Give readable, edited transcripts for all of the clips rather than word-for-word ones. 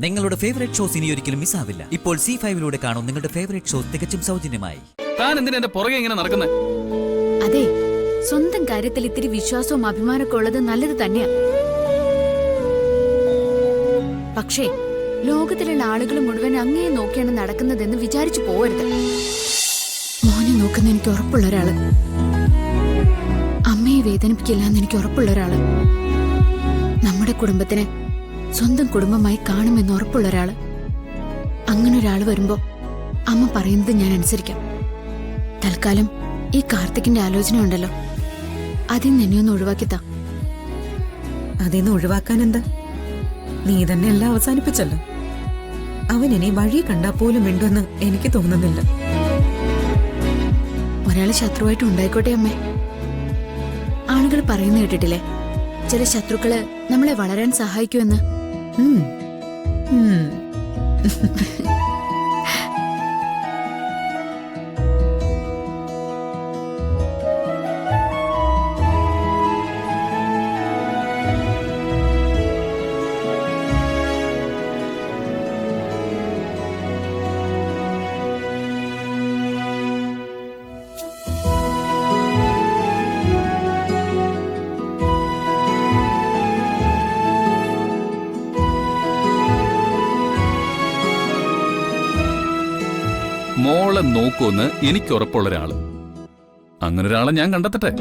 നിങ്ങളുടെ favourite shows ഇനി ഒരിക്കലും മിസ്സാവില്ല. ഇപ്പോൾ C5 കാണും നിങ്ങളുടെ ഫേവറേറ്റ് ഷോസ് തികച്ചും സൗജന്യമായി. താൻ എന്തിനാ എന്റെ പുറകെ ഇങ്ങനെ നടക്കുന്നത്? അതെ, സ്വന്തം കാര്യത്തിൽ ഇത്തിരി വിശ്വാസവും അഭിമാനമൊക്കെ ഉള്ളത് നല്ലത് തന്നെയാ. പക്ഷേ ലോകത്തിലുള്ള ആളുകൾ മുഴുവൻ അങ്ങയെ നോക്കിയാണ് നടക്കുന്നതെന്ന് വിചാരിച്ചു പോവരുത്. മോനെ നോക്കുന്ന എനിക്ക് ഉറപ്പുള്ള ഒരാള്, അമ്മയെ വേദനിപ്പിക്കില്ല എന്ന് എനിക്ക് ഉറപ്പുള്ള ഒരാള്, നമ്മുടെ കുടുംബത്തിനെ സ്വന്തം കുടുംബമായി കാണുമെന്ന് ഉറപ്പുള്ള ഒരാള്, അങ്ങനെ ഒരാള് വരുമ്പോ അമ്മ പറയുന്നത് ഞാൻ അനുസരിക്കാം. തൽക്കാലം ഈ കാർത്തിക്കിന്റെ ആലോചന ഉണ്ടല്ലോ, അതിൽ നിന്നെ ഒന്ന് ഒഴിവാക്കിത്താ. അതിന്ന് ഒഴിവാക്കാൻ എന്താ? നീ തന്നെ എല്ലാം അവസാനിപ്പിച്ചല്ലോ. അവൻ ഇനി വഴി കണ്ടാ പോലും മിണ്ടുമെന്ന് എനിക്ക് തോന്നുന്നില്ല. ഒരാള് ശത്രുവായിട്ട് ഉണ്ടായിക്കോട്ടെ അമ്മേ. ആളുകൾ പറയുന്ന കേട്ടിട്ടില്ലേ, ചില ശത്രുക്കള് നമ്മളെ വളരാൻ സഹായിക്കുമെന്ന്. ഉം. ഉം. മോളെ നോക്കുമെന്ന് എനിക്ക് ഉറപ്പുള്ള ഒരാള്, അങ്ങനെ ഒരാളെ ഞാൻ കണ്ടെത്തട്ടെ.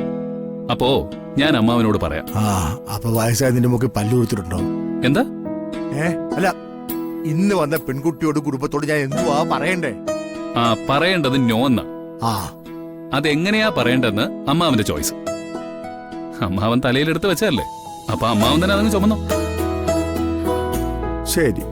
അപ്പോ ഞാൻ അമ്മാവനോട് പറയാം. അപ്പൊ വയസ്സായതിന്റെ മുഖം പല്ലു കൊടുത്തിട്ടുണ്ടോ? എന്താ? അല്ല, ഇന്ന് വന്ന പെൺകുട്ടിയോട് കുടുംബത്തോട് ഞാൻ എന്തുവാ പറയണ്ടേ? പറയേണ്ടത് നോന്ന. അതെങ്ങനെയാ പറയേണ്ടതെന്ന് അമ്മാവന്റെ ചോയ്സ്. അമ്മാവൻ തലയിലെടുത്ത് വെച്ചതല്ലേ, അപ്പൊ അമ്മാവൻ തന്നെ അതങ്ങ് ചുമന്നോ. ശരി.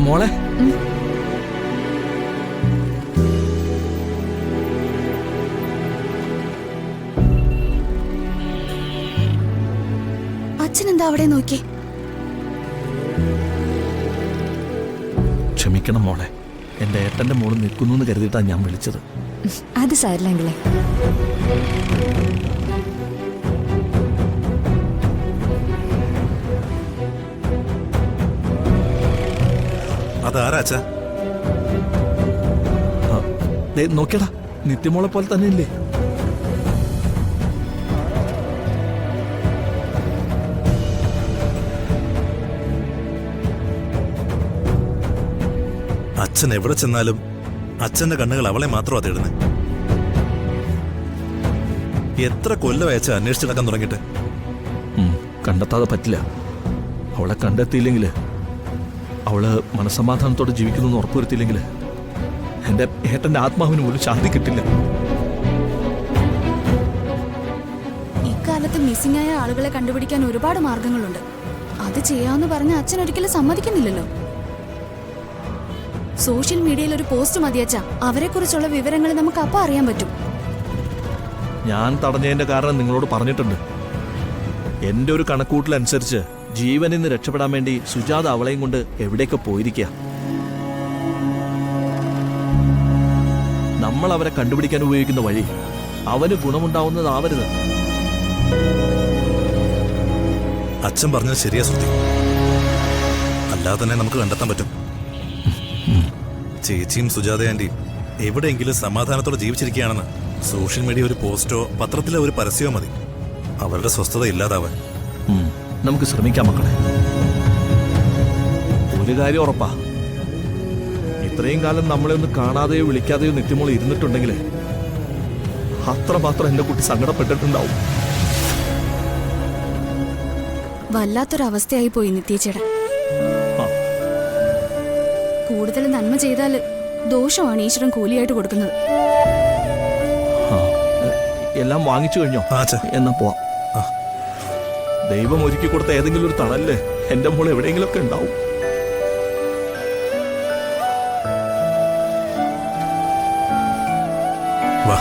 മോളെ, അച്ഛനെന്താ അവിടെ നോക്കി? ക്ഷമിക്കണം മോളെ, എന്റെ ഏട്ടന്റെ മോള് നിൽക്കുന്നു എന്ന് കരുതിയിട്ടാ ഞാൻ വിളിച്ചത്. അത് സാരില്ലെങ്കിലേ. അതാരാച്ചാ? നോക്കിയടാ, നിത്യമോളെ പോലെ തന്നെ ഇല്ലേ? അച്ഛൻ എവിടെ ചെന്നാലും അച്ഛന്റെ കണ്ണുകൾ അവളെ മാത്രമാ തേടുന്നത്. എത്ര കൊല്ലം അയച്ച അന്വേഷിച്ച് നടക്കാൻ തുടങ്ങിയിട്ട് കണ്ടെത്താതെ പറ്റില്ല. അവളെ കണ്ടെത്തിയില്ലെങ്കിൽ, അവള് മനസ്സമാധാനത്തോടെ ജീവിക്കുന്നു ഉറപ്പുവരുത്തിയില്ലെങ്കിൽ എൻ്റെ ഏട്ടൻ്റെ ആത്മാവിന് പോലും ശാന്തി കിട്ടില്ല. ഇക്കാലത്ത് മിസ്സിംഗ് ആയ ആളുകളെ കണ്ടുപിടിക്കാൻ ഒരുപാട് മാർഗങ്ങളുണ്ട്. അത് ചെയ്യാമെന്ന് പറഞ്ഞ അച്ഛൻ ഒരിക്കലും സമ്മതിക്കുന്നില്ലല്ലോ. സോഷ്യൽ മീഡിയയിൽ ഒരു പോസ്റ്റ് മതിയച്ച അവരെ കുറിച്ചുള്ള വിവരങ്ങൾ നമുക്ക് അപ്പം അറിയാൻ പറ്റും. ഞാൻ തടഞ്ഞതിൻ്റെ കാരണം നിങ്ങളോട് പറഞ്ഞിട്ടുണ്ട്. എൻ്റെ ഒരു കണക്കൂട്ടലനുസരിച്ച് ജീവനിൽ നിന്ന് രക്ഷപ്പെടാൻ വേണ്ടി സുജാത അവളെയും കൊണ്ട് എവിടെയൊക്കെ പോയിരിക്കുക. നമ്മൾ അവരെ കണ്ടുപിടിക്കാൻ ഉപയോഗിക്കുന്ന വഴി അവന് ഗുണമുണ്ടാവുന്നതാവരുത്. അച്ഛൻ പറഞ്ഞത് ശരിയാ ശ്രുതി. അല്ലാതെ തന്നെ നമുക്ക് കണ്ടെത്താൻ പറ്റും. ചേച്ചിയും സുജാത ആന്റിയും എവിടെയെങ്കിലും സമാധാനത്തോടെ ജീവിച്ചിരിക്കുകയാണെന്ന് സോഷ്യൽ മീഡിയ ഒരു പോസ്റ്റോ പത്രത്തിലെ ഒരു പരസ്യമോ മതി അവരുടെ സ്വസ്ഥത ഇല്ലാതാവാൻ. നമുക്ക് ശ്രമിക്കാം മക്കളെ. ഒരു കാര്യം ഉറപ്പാ, ഇത്രയും കാലം നമ്മളെ ഒന്ന് കാണാതെയോ വിളിക്കാതെയോ നിത്യമോൾ ഇരുന്നിട്ടുണ്ടെങ്കിൽ അത്രമാത്രം എന്റെ കുട്ടി സങ്കടപ്പെട്ടിട്ടുണ്ടാവും. വല്ലാത്തൊരവസ്ഥയായി പോയി നിത്യേച്ചേടാ. കൂടുതൽ നന്മ ചെയ്താൽ ദോഷമാണ് ഈശ്വരൻ കൂലിയായിട്ട് കൊടുക്കുന്നത്. എല്ലാം വാങ്ങിച്ചു കഴിഞ്ഞോ? എന്നാ പോവാം. ദൈവം ഒരുക്കി കൊടുത്ത ഏതെങ്കിലും ഒരു തണല്ലേ എന്റെ മോൾ എവിടെയെങ്കിലുമൊക്കെ ഉണ്ടാവും. വാ.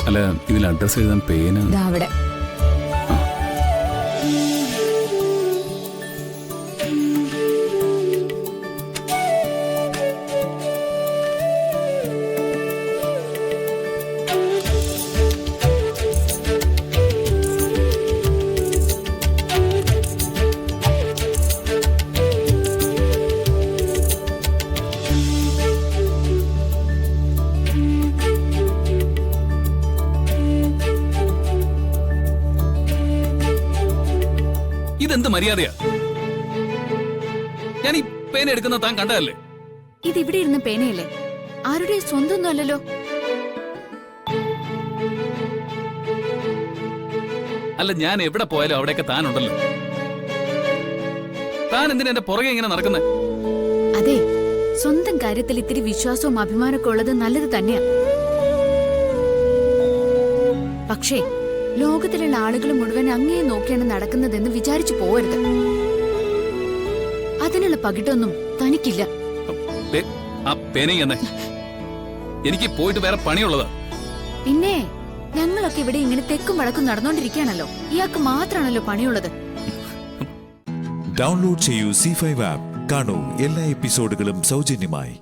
അല്ല, ഇതിൽ അഡ്രസ് എഴുതാൻ പേന അവിടെ ഇതെന്ത് മര്യാദയാ? ഞാൻ ഈ പേന എടുക്കുന്ന താൻ കണ്ടതല്ലേ? ഇതിവിടെ ഇരുന്ന പേനയല്ലേ, ആരുടെ സ്വന്തമൊന്നും അല്ലല്ലോ. അല്ല, ഞാൻ എവിടെ പോയാലും അവിടെയൊക്കെ താനുണ്ടല്ലോ. താൻ എന്തിനാ എന്റെ പുറകെ ഇങ്ങനെ നടക്കുന്നത്? അതെ, സ്വന്തം കാര്യത്തിൽ ഇത്തിരി വിശ്വാസവും അഭിമാനമൊക്കെ ഉള്ളത് നല്ലത് തന്നെയാ. പക്ഷേ ലോകത്തിലുള്ള ആളുകൾ മുഴുവൻ അങ്ങേ നോക്കിയാണ് നടക്കുന്നതെന്ന് വിചാരിച്ചു പോവരുത്. അതിനുള്ള പകിട്ടൊന്നും തനിക്കില്ല. ആ പേനയും തന്നെ. എനിക്ക് പോയിട്ട് വേറെ പണിയുള്ളതാ. പിന്നെ ഞങ്ങളൊക്കെ ഇവിടെ ഇങ്ങനെ തെക്കും വടക്കും നടന്നുകൊണ്ടിരിക്കുകയാണല്ലോ. ഇയാൾക്ക് മാത്രമാണല്ലോ പണിയുള്ളത്. ഡൗൺലോഡ് ചെയ്യൂ C5 ആപ്പ്. കാണൂ എല്ലാ എപ്പിസോഡുകളും സൗജന്യമായി.